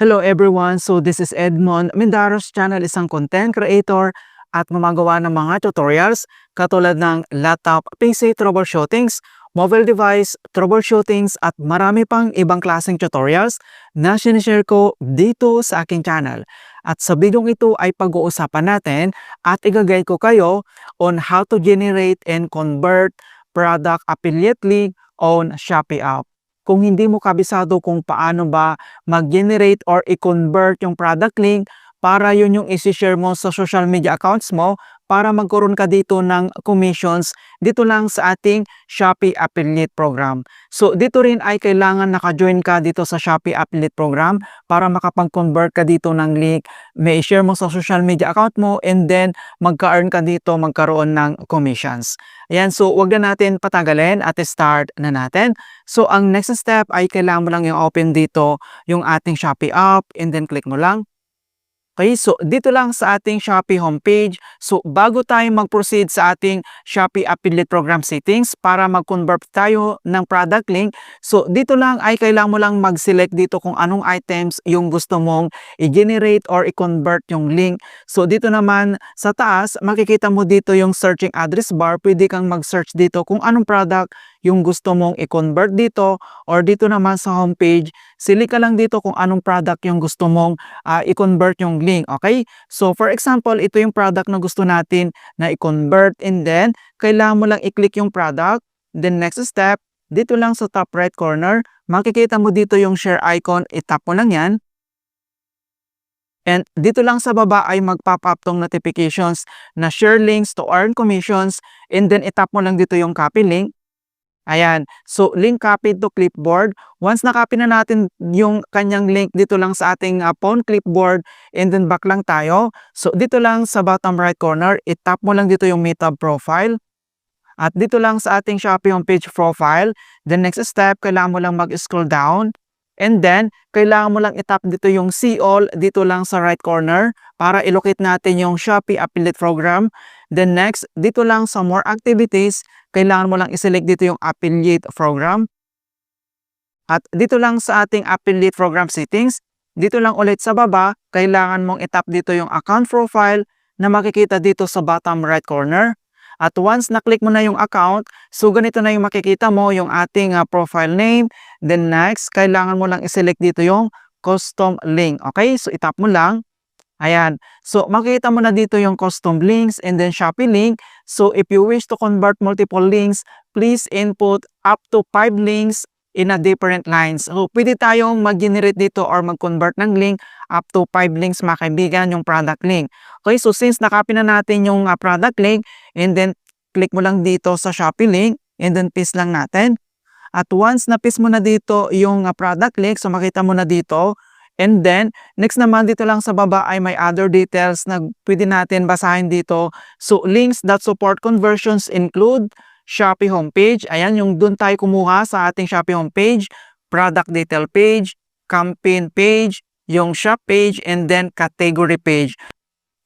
Hello everyone! So this is Edmond. Mindaros Channel, isang content creator at gumagawa ng mga tutorials katulad ng laptop, PC troubleshootings, mobile device troubleshootings at marami pang ibang klaseng tutorials na sinishare ko dito sa aking channel. At sa video ito ay pag-uusapan natin at igagay ko kayo on how to generate and convert product affiliate link on Shopee app. Kung hindi mo kabisado kung paano ba mag-generate or i-convert yung product link para yun yung isi-share mo sa social media accounts mo para magkaroon ka dito ng commissions dito lang sa ating Shopee Affiliate Program. So dito rin ay kailangan naka-join ka dito sa Shopee Affiliate Program para makapag-convert ka dito ng link, may share mo sa social media account mo and then magka-earn ka dito, magkaroon ng commissions. Ayan, so wag na natin patagalin at start na natin. So ang next step ay kailangan mo lang yung open dito yung ating Shopee app and then click mo lang. Okay, so dito lang sa ating Shopee homepage. So bago tayo mag-proceed sa ating Shopee Affiliate Program settings para mag-convert tayo ng product link, so dito lang ay kailangan mo lang mag-select dito kung anong items yung gusto mong i-generate or i-convert yung link. So dito naman sa taas, makikita mo dito yung searching address bar. Pwede kang mag-search dito kung anong product yung gusto mong i-convert dito, or dito naman sa homepage, select ka lang dito kung anong product yung gusto mong i-convert yung link. Okay? So for example, ito yung product na gusto natin na i-convert and then kailangan mo lang i-click yung product. Then next step, dito lang sa top right corner, makikita mo dito yung share icon, itap mo lang yan. And dito lang sa baba ay mag-pop up tong notifications na share links to earn commissions, and then itap mo lang dito yung copy link. Ayan. So, link copy to clipboard. Once na-copy na natin yung kanyang link dito lang sa ating phone clipboard, and then back lang tayo. So, dito lang sa bottom right corner, itap mo lang dito yung Meetup profile. At dito lang sa ating Shopee homepage profile, the next step, kailangan mo lang mag-scroll down. And then, kailangan mo lang itap dito yung see all dito lang sa right corner para ilocate natin yung Shopee Affiliate Program. Then next, dito lang sa more activities, kailangan mo lang iselect dito yung Affiliate Program. At dito lang sa ating Affiliate Program settings, dito lang ulit sa baba, kailangan mong itap dito yung account profile na makikita dito sa bottom right corner. At once na-click mo na yung account, so ganito na yung makikita mo, yung ating profile name. Then next, kailangan mo lang iselect dito yung custom link. Okay? So itap mo lang. Ayan. So makikita mo na dito yung custom links and then Shopee link. So if you wish to convert multiple links, please input up to 5 links in a different lines. So pwede tayong mag-generate dito or mag-convert ng link up to 5 links, mga kaibigan, yung product link. Okay, so since nakapin na natin yung product link, and then click mo lang dito sa Shopee link and then paste lang natin. At once na paste mo na dito yung product link, so makita mo na dito. And then, next naman dito lang sa baba ay may other details na pwede natin basahin dito. So, links that support conversions include Shopee homepage. Ayan, yung doon tayo kumuha sa ating Shopee homepage, product detail page, campaign page, yung shop page, and then category page.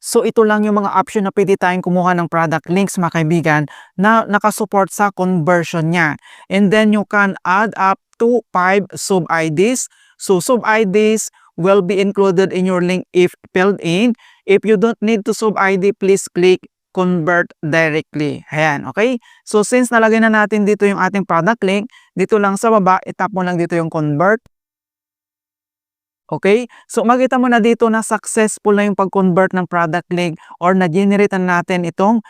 So, ito lang yung mga option na pwede tayong kumuha ng product links, mga kaibigan, na nakasupport sa conversion niya. And then, you can add up to 5 sub-IDs. So, sub-IDs will be included in your link if filled in. If you don't need to sub-ID, please click convert directly. Ayan, okay? So, since nalagay na natin dito yung ating product link, dito lang sa baba, itap mo lang dito yung convert. Okay? So, makita mo na dito na successful na yung pag-convert ng product link or na-generate na natin itong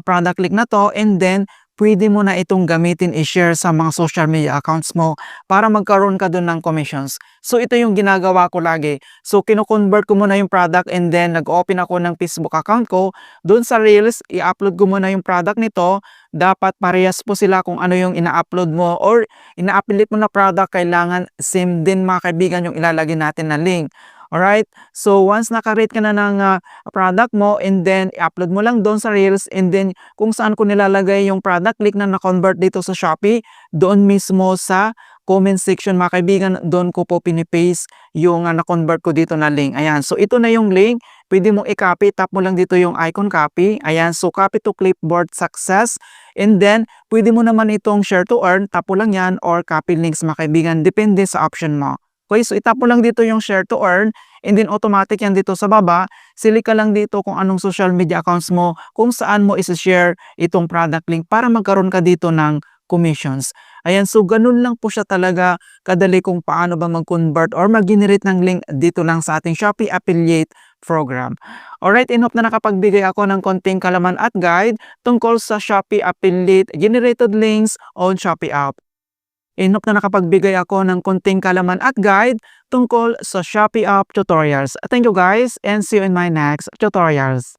product link na to, and then pwede mo na itong gamitin i-share sa mga social media accounts mo para magkaroon ka dun ng commissions. So, ito yung ginagawa ko lagi. So, kino-convert ko muna yung product and then nag-open ako ng Facebook account ko. Doon sa Reels, i-upload ko muna yung product nito. Dapat parehas po sila kung ano yung ina-upload mo or ina-affiliate mo na product. Kailangan same din, mga kaibigan, yung ilalagay natin na link. Alright? So, once naka-rate ka na ng product mo and then i-upload mo lang doon sa Reels, and then kung saan ko nilalagay yung product link na na-convert dito sa Shopee, doon mismo sa comment section, mga kaibigan, doon ko po pinipaste yung na-convert ko dito na link. Ayan. So, ito na yung link. Pwede mong i-copy. Tap mo lang dito yung icon copy. Ayan. So, copy to clipboard success. And then, pwede mo naman itong share to earn. Tap mo lang yan or copy links, mga kaibigan. Depende sa option mo. Okay, so itap mo lang dito yung share to earn and then automatic yan dito sa baba. Sili ka lang dito kung anong social media accounts mo, kung saan mo isi-share itong product link para magkaroon ka dito ng commissions. Ayan, so ganun lang po siya talaga kadali kung paano ba mag-convert or mag-generate ng link dito lang sa ating Shopee Affiliate Program. Alright, in hope na nakapagbigay ako ng konting kalaman at guide tungkol sa Shopee Affiliate Generated Links on Shopee app. In hope na nakapagbigay ako ng konting kalaman at guide tungkol sa Shopee app tutorials. Thank you guys and see you in my next tutorials.